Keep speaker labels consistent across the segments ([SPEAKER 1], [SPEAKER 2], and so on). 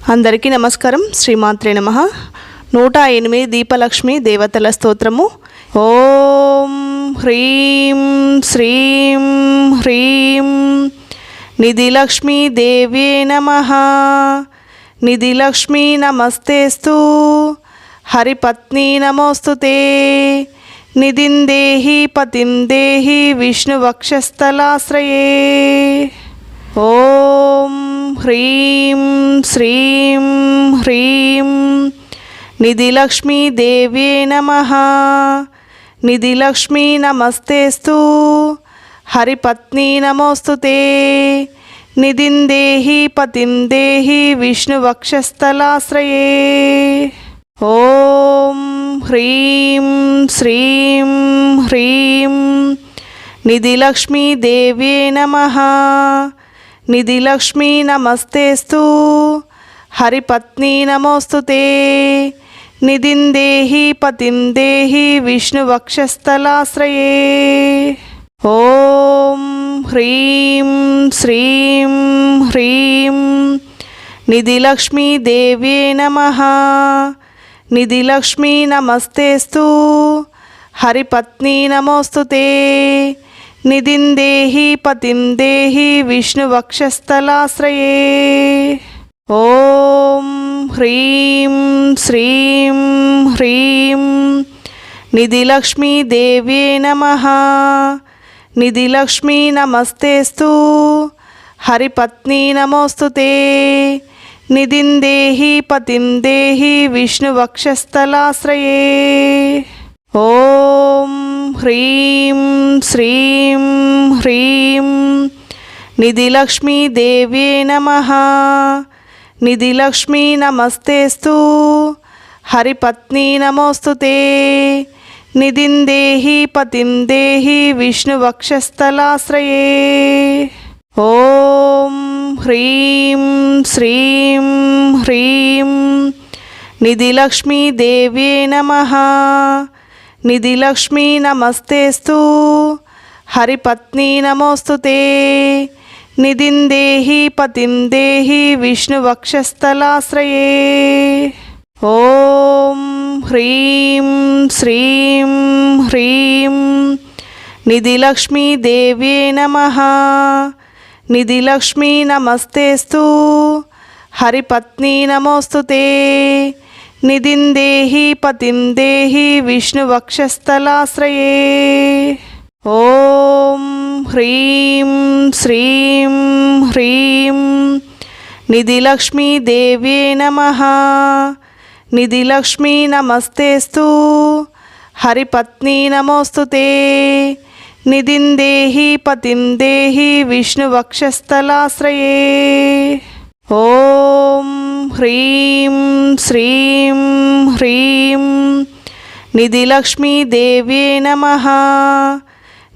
[SPEAKER 1] అందరికీ నమస్కారం. శ్రీమాత్రే నమః. 108 దీపలక్ష్మి దేవతల స్తోత్రము. ఓం హ్రీం శ్రీం హ్రీం నిధిలక్ష్మీ దేవ్యే నమః. నిధిలక్ష్మీ నమస్తేస్తు. హరిపత్ని నమోస్తుతే. నిధిం దేహి పతిం దేహి విష్ణువక్షస్థలాశ్రయే. ఓం హ్రీం శ్రీం హ్రీం నిధిలక్ష్మీ దేవ్యే నమః. నిధిలక్ష్మీ నమస్తేస్తు. హరిపత్ని నమోస్తుతే. నిధిం దేహి పతిం దేహి విష్ణువక్షస్థలాశ్రయే. ఓం హ్రీం శ్రీం హ్రీం నిధిలక్ష్మీ దేవ్యే నమః. నిధిలక్ష్మీ నమస్తేస్తు. హరిపత్ని నమోస్తుతే. నిధిం దేహి పతిం దేహి విష్ణువక్షస్థలాశ్రయే. ఓం హ్రీం శ్రీం హ్రీం నిధిలక్ష్మీ దేవ్యే నమః. నిధిలక్ష్మీ నమస్తేస్తు. హరిపత్ని నమోస్తుతే. నిధిం దేహి పతిం దేహి విష్ణువక్షస్థలాశ్రయే. ఓం హ్రీం శ్రీం హ్రీం నిధిలక్ష్మీ దేవ్యే నమః. నిధిలక్ష్మీ నమస్తేస్తు. హరిపత్ని నమోస్తుతే. నిధిం దేహి పతిం దేహి విష్ణువక్షస్థలాశ్రయే. ఓం హ్రీం శ్రీం హ్రీం నిధిలక్ష్మీ దేవ్యే నమః. నిధిలక్ష్మీ నమస్తేస్తు. హరిపత్ని నమోస్తుతే. నిధిం దేహి పతిం దేహి విష్ణువక్షస్థలాశ్రయే. ఓం హ్రీం శ్రీం హ్రీం నిధిలక్ష్మీ దేవ్యే నమః. నిధిలక్ష్మీ నమస్తేస్తు. హరిపత్ని నమోస్తుతే. నిధిం దేహి పతిం దేహి విష్ణువక్షస్థలాశ్రయే. ఓం హ్రీం శ్రీం హ్రీం నిధిలక్ష్మీ దేవ్యే నమః. నిధిలక్ష్మీ నమస్తేస్తు. హరిపత్ని నమోస్తుతే. నిధిం దేహి పతిం దేహి విష్ణువక్షస్థలాశ్రయే. ఓం హ్రీం శ్రీం హ్రీం నిధిలక్ష్మీ దేవ్యే నమః. నిధిలక్ష్మీ నమస్తేస్తు. హరిపత్ని నమోస్తుతే. నిధిం దేహి పతిం దేహి విష్ణువక్షస్థలాశ్రయే. ఓం హ్రీం శ్రీం హ్రీం నిధిలక్ష్మీ దేవ్యే నమః.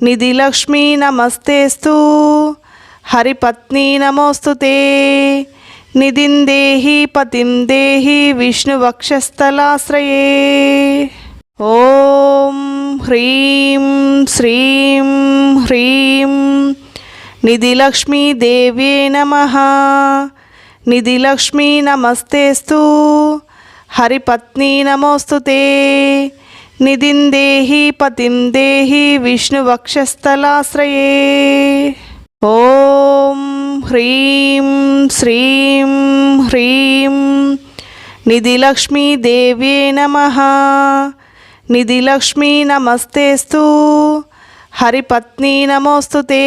[SPEAKER 1] నిధిలక్ష్మీ నమస్తేస్తు. హరిపత్ని నమోస్తుతే. నిధిం దేహి పతిం దేహి విష్ణువక్షస్థలాశ్రయే. ఓం హ్రీం శ్రీం హ్రీం నిధిలక్ష్మీ దేవ్యే నమః. నిధిలక్ష్మీ నమస్తేస్తు. హరిపత్ని నమోస్తుతే. నిధిం దేహి పతిం దేహి విష్ణువక్షస్థలాశ్రయే. ఓం హ్రీం శ్రీం హ్రీం నిధిలక్ష్మీ దేవ్యే నమః. నిధిలక్ష్మీ నమస్తేస్తు. హరిపత్ని నమోస్తుతే.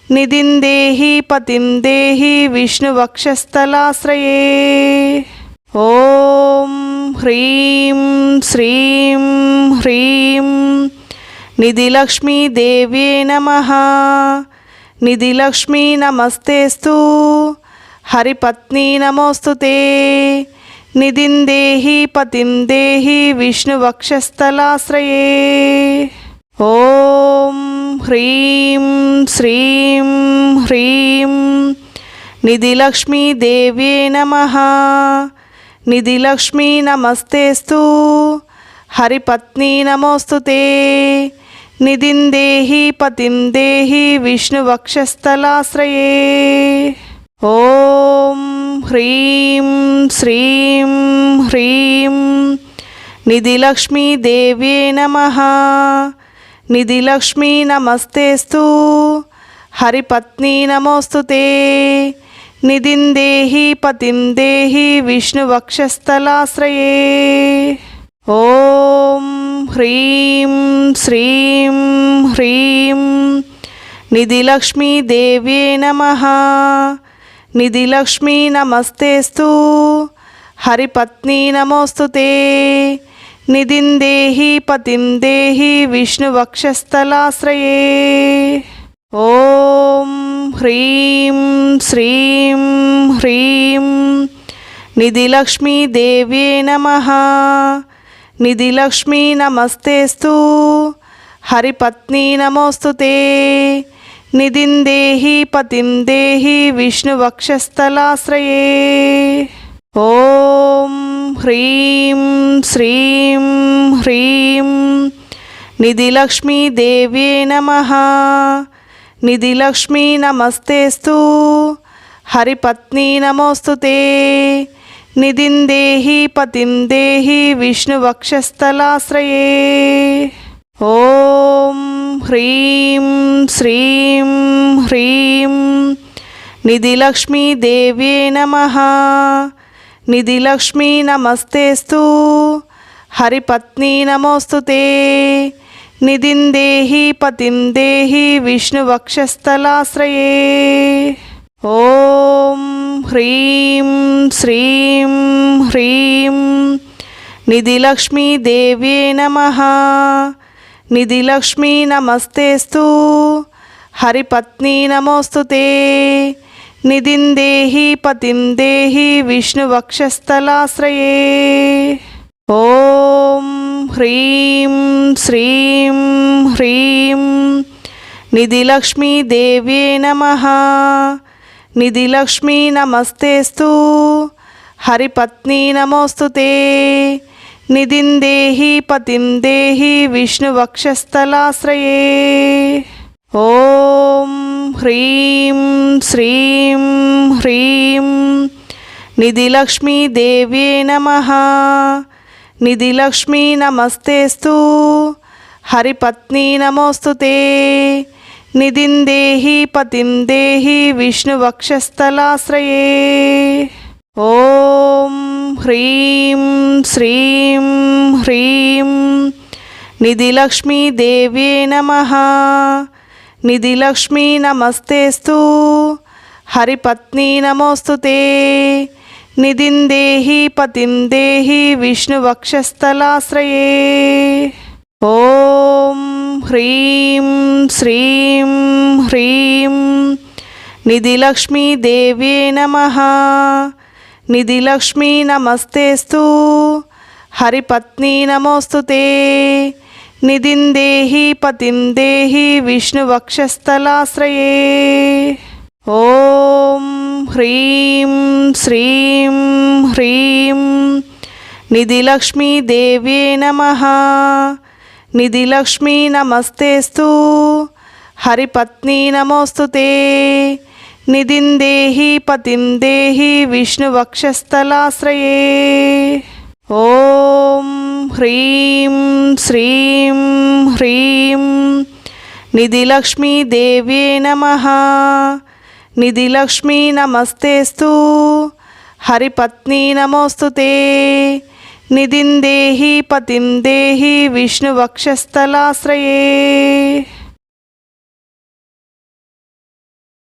[SPEAKER 1] నిధిం దేహి పతిం దేహి విష్ణువక్షస్థలాశ్రయే. ఓం హ్రీం శ్రీం హ్రీం నిధిలక్ష్మీ దేవ్యే నమః. నిధిలక్ష్మీ నమస్తేస్తు. హరిపత్ని నమోస్తుతే. నిధిం దేహి పతిం దేహి విష్ణువక్షస్థలాశ్రయే. ఓం హ్రీం శ్రీం హ్రీం నిధిలక్ష్మీ దేవ్యే నమః. నిధిలక్ష్మీ నమస్తేస్తు. హరిపత్ని నమోస్తుతే. నిధిం దేహి పతిం దేహి విష్ణువక్షస్థలాశ్రయే. ఓం హ్రీం శ్రీం హ్రీం నిధిలక్ష్మీదేవ్యై నమః. నిధిలక్ష్మీ నమస్తేస్తు హరిపత్ని నమోస్తుతే. నిధిం దేహి పతిం దేహి విష్ణువక్షస్థలాశ్రయే. ఓం హ్రీం శ్రీం హ్రీం నిధిలక్ష్మీదేవ్యై నమః. నిధిలక్ష్మీ నమస్తేస్తు హరిపత్ని నమోస్తుతే. నిధిం దేహి పతిం దేహి విష్ణువక్షస్థలాశ్రయే. ఓం హ్రీం శ్రీం హ్రీం నిధిలక్ష్మీదేవ్యై నమః. నిధిలక్ష్మీ నమస్తేస్తు హరిపత్ని నమోస్తుతే. నిధిం దేహి పతిం దేహి విష్ణువక్షస్థలాశ్రయే. ఓం హ్రీం శ్రీం హ్రీం నిధిలక్ష్మీదేవ్యై నమః. నిధిలక్ష్మీ నమస్తేస్తు హరిపత్ని నమోస్తుతే. నిధిం దేహి పతిం దేహి విష్ణువక్షస్థలాశ్రయే. ఓం హ్రీం శ్రీం హ్రీం నిధిలక్ష్మీదేవ్యై నమః. నిధిలక్ష్మీ నమస్తేస్తు హరిపత్ని నమోస్తుతే. నిధిం దేహి పతిం దేహి విష్ణువక్షస్థలాశ్రయే. ఓం హ్రీం శ్రీం హ్రీం నిధిలక్ష్మీదేవ్యై నమః. నిధిలక్ష్మీ నమస్తేస్తు హరిపత్ని నమోస్తుతే. నిధిం దేహి పతిం దేహి విష్ణువక్షస్థలాశ్రయే. ఓం హ్రీం శ్రీం హ్రీం నిధిలక్ష్మీదేవ్యై నమః. నిధిలక్ష్మీ నమస్తేస్తు హరిపత్ని నమోస్తుతే. నిధిం దేహి పతిం దేహి విష్ణువక్షస్థలాశ్రయే. ఓం హ్రీం శ్రీం హ్రీం నిధిలక్ష్మీదేవ్యై నమః. నిధిలక్ష్మీ నమస్తేస్తు హరిపత్ని నమోస్తుతే. నిధిం దేహి పతిం దేహి విష్ణువక్షస్థలాశ్రయే. ఓం హ్రీం శ్రీం హ్రీం నిధిలక్ష్మీదేవ్యై నమః. నిధిలక్ష్మీ నమస్తేస్తు హరిపత్ని నమోస్తుతే. నిధిం దేహి పతిం దేహి విష్ణువక్షస్థలాశ్రయే. ఓం హ్రీం శ్రీం హ్రీం నిధిలక్ష్మీదేవ్యై నమః. నిధిలక్ష్మీ నమస్తేస్తు హరిపత్ని నమోస్తుతే. నిధిం దేహి పతిం దేహి విష్ణువక్షస్థలాశ్రయే. ఓం హ్రీం శ్రీం హ్రీం నిధిలక్ష్మీదేవ్యై నమః. నిధిలక్ష్మీ నమస్తేస్తు హరిపత్ని నమోస్తుతే. నిధిం దేహి పతిం దేహి విష్ణువక్షస్థలాశ్రయే. ఓం హ్రీం శ్రీం హ్రీం నిధిలక్ష్మీదేవ్యై నమః. నిధిలక్ష్మీ నమస్తేస్తు హరిపత్ని నమోస్తుతే. నిధిం దేహి పతిం దేహి విష్ణువక్షస్థలాశ్రయే.